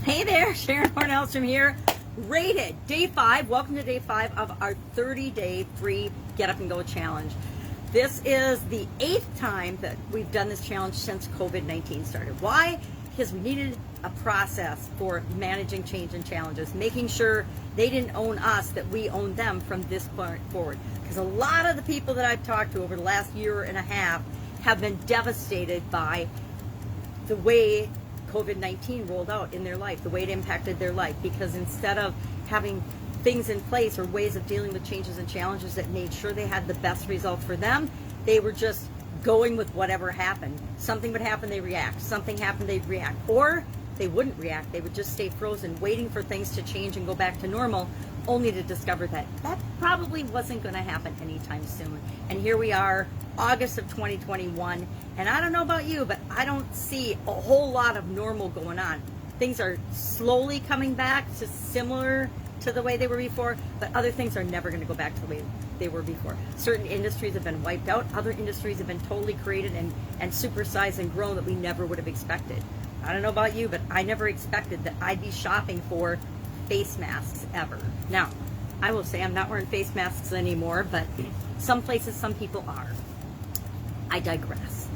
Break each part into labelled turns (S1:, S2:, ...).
S1: Hey there, Sharon Horne-Ellstrom here. Rated day 5. Welcome to day 5 of our 30-day free Get Up and Go challenge. This is the 8th time that we've done this challenge since COVID-19 started. Why? Because we needed a process for managing change and challenges, making sure they didn't own us, that we owned them from this point forward. Because a lot of the people that I've talked to over the last year and a half have been devastated by the way COVID-19 rolled out in their life, the way it impacted their life, because instead of having things in place or ways of dealing with changes and challenges that made sure they had the best result for them, they were just going with whatever happened. Something would happen, they react. Something happened, they'd react. Or they wouldn't react. They would just stay frozen, waiting for things to change and go back to normal, only to discover that that probably wasn't going to happen anytime soon. And here we are, August of 2021, and I don't know about you, but I don't see a whole lot of normal going on. Things are slowly coming back to similar to the way they were before, but other things are never going to go back to the way they were before. Certain industries have been wiped out. Other industries have been totally created and supersized and grown that we never would have expected. I don't know about you, but I never expected that I'd be shopping for face masks ever. Now, I will say I'm not wearing face masks anymore, but some places, some people are. I digress.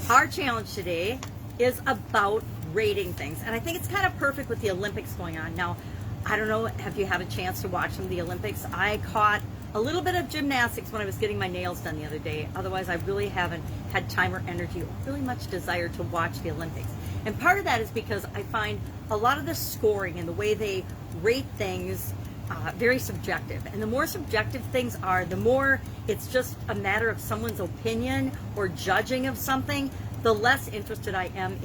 S1: Our challenge today is about rating things, and I think it's kind of perfect with the Olympics going on. Now, I don't know if you have a chance to watch some of the Olympics. I caught a little bit of gymnastics when I was getting my nails done the other day. Otherwise, I really haven't had time or energy or really much desire to watch the Olympics. And part of that is because I find a lot of the scoring and the way they rate things very subjective. And the more subjective things are, the more it's just a matter of someone's opinion or judging of something, the less interested I am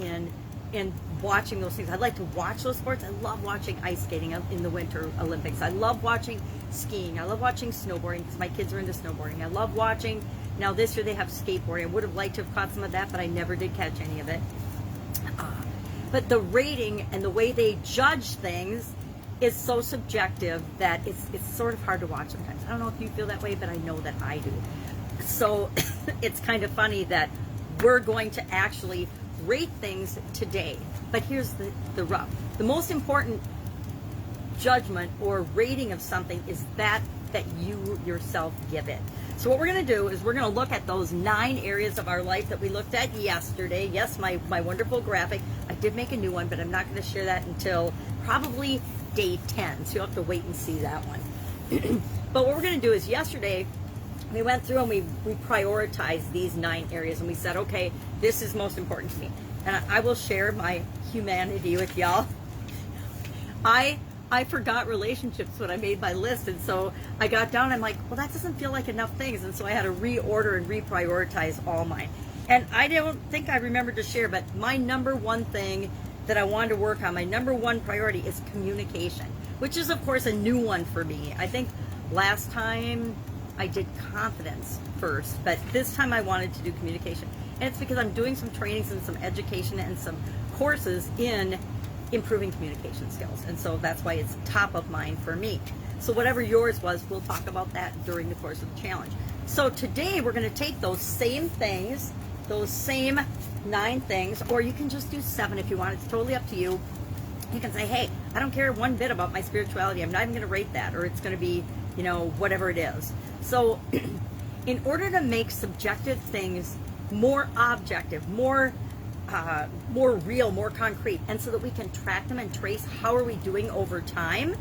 S1: in watching those things. I like to watch those sports. I love watching ice skating in the Winter Olympics. I love watching skiing. I love watching snowboarding because my kids are into snowboarding. I love watching, now this year they have skateboarding. I would have liked to have caught some of that, but I never did catch any of it. But the rating and the way they judge things is so subjective that it's sort of hard to watch sometimes. I don't know if you feel that way, but I know that I do. So it's kind of funny that we're going to actually rate things today. But here's the rub. The most important judgment or rating of something is that you yourself give it. So what we're going to do is we're going to look at those 9 areas of our life that we looked at yesterday. Yes, my wonderful graphic. I did make a new one, but I'm not going to share that until probably day 10. So you'll have to wait and see that one. But what we're going to do is yesterday we went through and we prioritized these 9 areas, and we said, okay, this is most important to me. And I will share my humanity with y'all. I forgot relationships when I made my list, and so I got down, I'm like, well, that doesn't feel like enough things, and so I had to reorder and reprioritize all mine. And I don't think I remembered to share, but my number one thing that I wanted to work on, my number one priority is communication, which is, of course, a new one for me. I think last time I did confidence first, but this time I wanted to do communication. And it's because I'm doing some trainings and some education and some courses in improving communication skills. And so that's why it's top of mind for me. So whatever yours was, we'll talk about that during the course of the challenge. So today we're going to take those same things, those same 9 things, or you can just do 7 if you want. It's totally up to you. You can say, hey, I don't care one bit about my spirituality. I'm not even going to rate that, or it's going to be, you know, whatever it is. So in order to make subjective things more objective, more real, more concrete, and so that we can track them and trace how are we doing over time,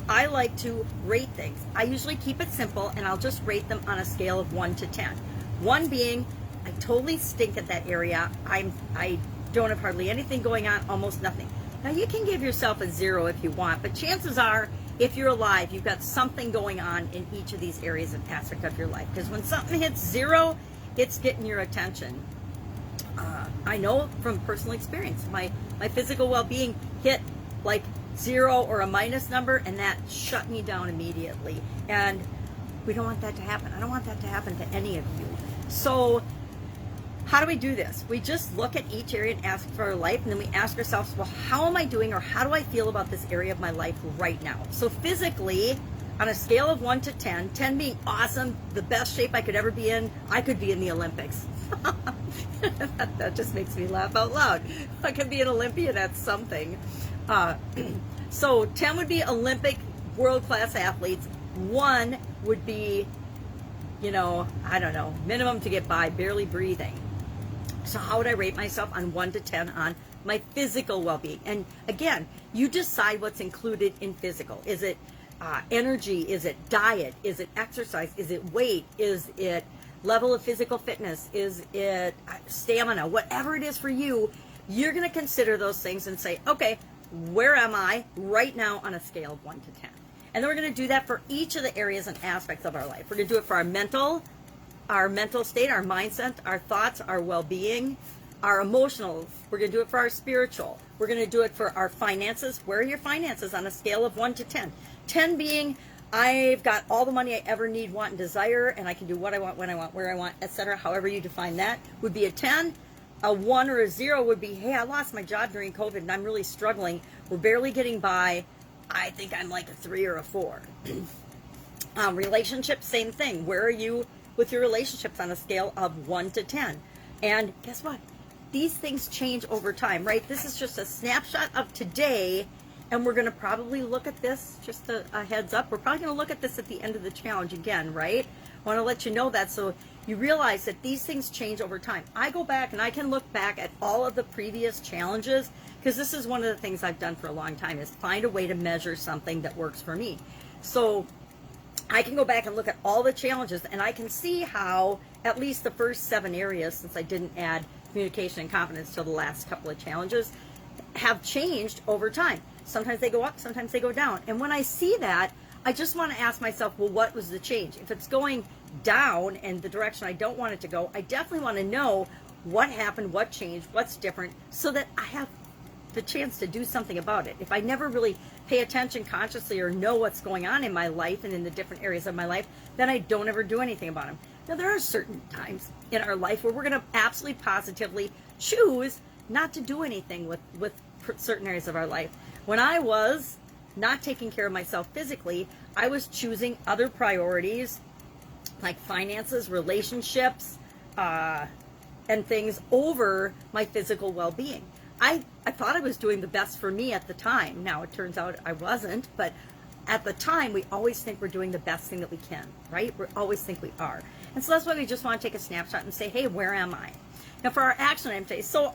S1: I like to rate things. I usually keep it simple, and I'll just rate them on a scale of 1 to 10. 1 being, I totally stink at that area. I don't have hardly anything going on, almost nothing. Now you can give yourself a 0 if you want, but chances are, if you're alive, you've got something going on in each of these areas and aspect of your life. Because when something hits 0, it's getting your attention. I know from personal experience, my physical well-being hit like 0 or a minus number, and that shut me down immediately. And we don't want that to happen. I don't want that to happen to any of you. So how do we do this? We just look at each area and ask for our life, and then we ask ourselves, well, how am I doing, or how do I feel about this area of my life right now? So physically, on a scale of 1 to 10, 10 being awesome, the best shape I could ever be in, I could be in the Olympics. That just makes me laugh out loud. I could be an Olympian at something. Uh, so 10 would be Olympic world-class athletes. 1 would be, I don't know, minimum to get by, barely breathing. So how would I rate myself on 1 to 10 on my physical well-being? And again, you decide what's included in physical. Is it energy? Is it diet? Is it exercise? Is it weight? Is it level of physical fitness? Is it stamina? Whatever it is for you, you're going to consider those things and say, okay, where am I right now on a scale of 1 to 10? And then we're going to do that for each of the areas and aspects of our life. We're going to do it for our mental state, our mindset, our thoughts, our well-being, our emotional. We're going to do it for our spiritual. We're going to do it for our finances. Where are your finances on a scale of 1 to 10? 10 being, I've got all the money I ever need, want, and desire, and I can do what I want, when I want, where I want, etc. However you define that would be a 10. A 1 or a 0 would be, hey, I lost my job during COVID and I'm really struggling. We're barely getting by. I think I'm like a 3 or a 4. Relationships, same thing. Where are you with your relationships on a scale of 1 to 10? And guess what? These things change over time, right? This is just a snapshot of today, and we're going to probably look at this, just a heads up, we're probably going to look at this at the end of the challenge again, right? I want to let you know that so you realize that these things change over time. I go back and I can look back at all of the previous challenges, because this is one of the things I've done for a long time, is find a way to measure something that works for me. So I can go back and look at all the challenges, and I can see how at least the first 7 areas, since I didn't add communication and confidence to the last couple of challenges, have changed over time. Sometimes they go up, sometimes they go down. And when I see that, I just want to ask myself, well, what was the change? If it's going down in the direction I don't want it to go, I definitely want to know what happened, what changed, what's different, so that I have the chance to do something about it. If I never really pay attention consciously or know what's going on in my life and in the different areas of my life, then I don't ever do anything about them. Now, there are certain times in our life where we're going to absolutely positively choose not to do anything with certain areas of our life. When I was not taking care of myself physically, I was choosing other priorities like finances, relationships, and things over my physical well-being. I thought I was doing the best for me at the time. Now, it turns out I wasn't, but at the time, we always think we're doing the best thing that we can, right? We always think we are. And so that's why we just want to take a snapshot and say, hey, where am I? Now, for our action item today, so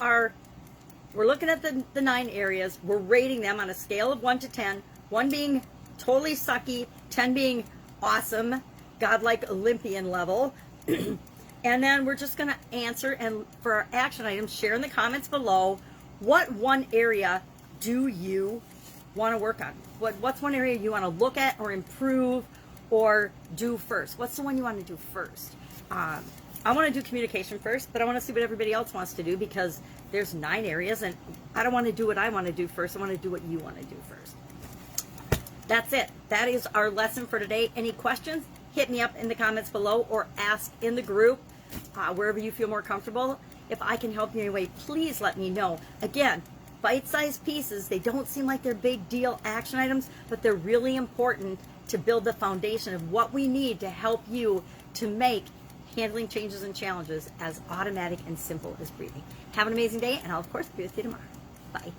S1: we're looking at the 9 areas. We're rating them on a scale of 1 to 10, 1 being totally sucky, 10 being awesome, godlike Olympian level. And then we're just going to answer, and for our action items, share in the comments below, what one area do you want to work on? What's one area you want to look at or improve or do first? What's the one you want to do first? I want to do communication first, but I want to see what everybody else wants to do, because there's 9 areas, and I don't want to do what I want to do first. I want to do what you want to do first. That's it. That is our lesson for today. Any questions? Hit me up in the comments below or ask in the group, wherever you feel more comfortable. If I can help you in any way, please let me know. Again, bite-sized pieces. They don't seem like they're big deal action items, but they're really important to build the foundation of what we need to help you to make handling changes and challenges as automatic and simple as breathing. Have an amazing day, and I'll, of course, be with you tomorrow. Bye.